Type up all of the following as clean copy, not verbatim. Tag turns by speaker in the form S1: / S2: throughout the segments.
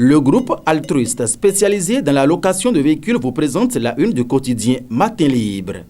S1: Le groupe altruiste spécialisé dans la location de véhicules vous présente la une du quotidien Matin Libre.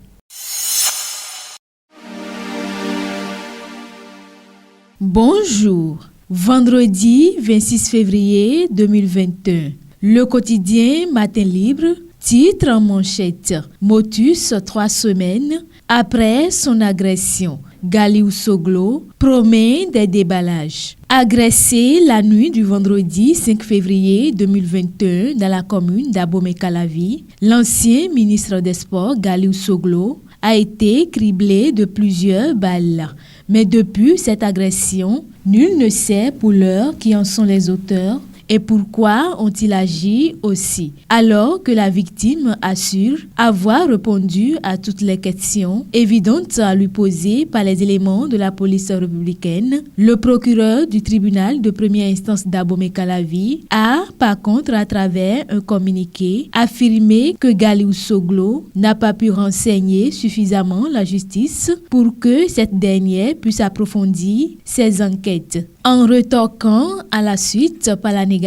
S2: Bonjour, vendredi 26 février 2021. Le quotidien Matin Libre, titre en manchette, Motus 3 semaines après son agression. Galiou Soglo promet des déballages. Agressé la nuit du vendredi 5 février 2021 dans la commune d'Abomey-Calavi, l'ancien ministre des Sports Galiou Soglo a été criblé de plusieurs balles. Mais depuis cette agression, nul ne sait pour l'heure qui en sont les auteurs et pourquoi ont-ils agi aussi. Alors que la victime assure avoir répondu à toutes les questions évidentes à lui poser par les éléments de la police républicaine, le procureur du tribunal de première instance d'Abomey-Calavi a, par contre, à travers un communiqué, affirmé que Galiou Soglo n'a pas pu renseigner suffisamment la justice pour que cette dernière puisse approfondir ses enquêtes. En retorquant à la suite par la négation,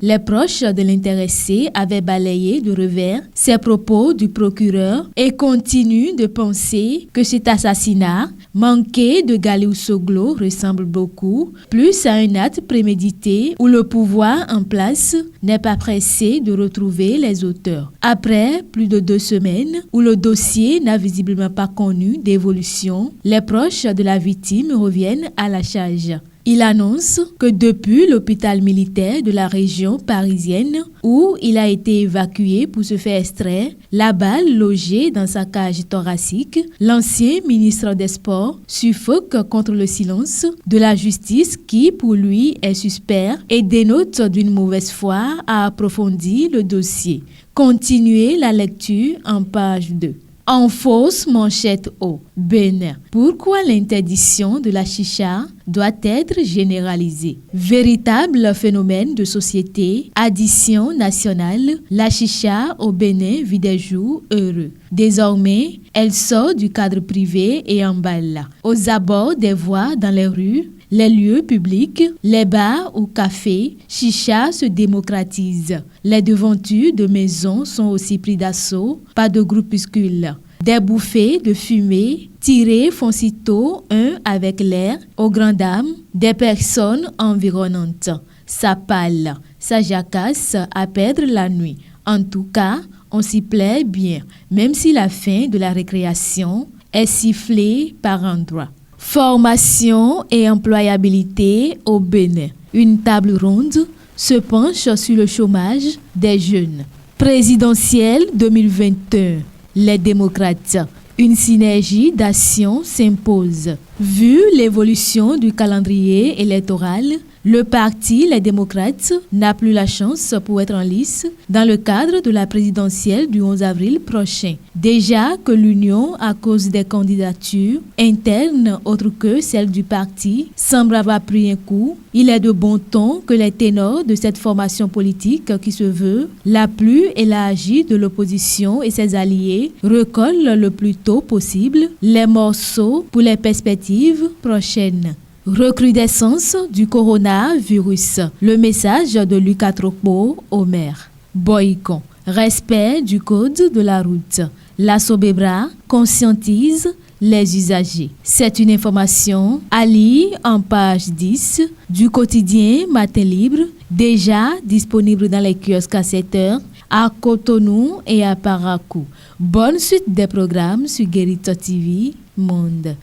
S2: les proches de l'intéressé avaient balayé de revers ces propos du procureur et continuent de penser que cet assassinat manqué de Galiou Soglo ressemble beaucoup plus à un acte prémédité où le pouvoir en place n'est pas pressé de retrouver les auteurs. Après plus de 2 semaines où le dossier n'a visiblement pas connu d'évolution, les proches de la victime reviennent à la charge. Il annonce que depuis l'hôpital militaire de la région parisienne où il a été évacué pour se faire extraire la balle logée dans sa cage thoracique, l'ancien ministre des Sports suffoque contre le silence de la justice qui, pour lui, est suspect et dénote d'une mauvaise foi à approfondir le dossier. Continuez la lecture en page 2. En fausse manchette au Bénin. Pourquoi l'interdiction de la chicha doit être généralisée? Véritable phénomène de société, addition nationale, la chicha au Bénin vit des jours heureux. Désormais, elle sort du cadre privé et emballe. Aux abords des voies dans les rues, les lieux publics, les bars ou cafés, chicha se démocratise. Les devantures de maisons sont aussi pris d'assaut par de groupuscules. Des bouffées de fumée tirées font sitôt un avec l'air aux grandes dames des personnes environnantes. Ça pâle, ça jacasse à perdre la nuit. En tout cas, on s'y plaît bien, même si la fin de la récréation est sifflée par endroits. Formation et employabilité au Bénin. Une table ronde se penche sur le chômage des jeunes. Présidentielle 2021. Les démocrates. Une synergie d'action s'impose. Vu l'évolution du calendrier électoral, le parti Les Démocrates n'a plus la chance pour être en lice dans le cadre de la présidentielle du 11 avril prochain. Déjà que l'union, à cause des candidatures internes autres que celles du parti, semble avoir pris un coup, il est de bon ton que les ténors de cette formation politique qui se veut la plus élargie de l'opposition et ses alliés recollent le plus tôt possible les morceaux pour les perspectives prochaines. Recrudescence du coronavirus. Le message de Lucas Trocbo au maire. Boycon. Respect du code de la route. La Sobebra conscientise les usagers. C'est une information à lire en page 10 du quotidien Matin Libre, déjà disponible dans les kiosques à 7 heures à Cotonou et à Parakou. Bonne suite des programmes sur Guérito TV Monde.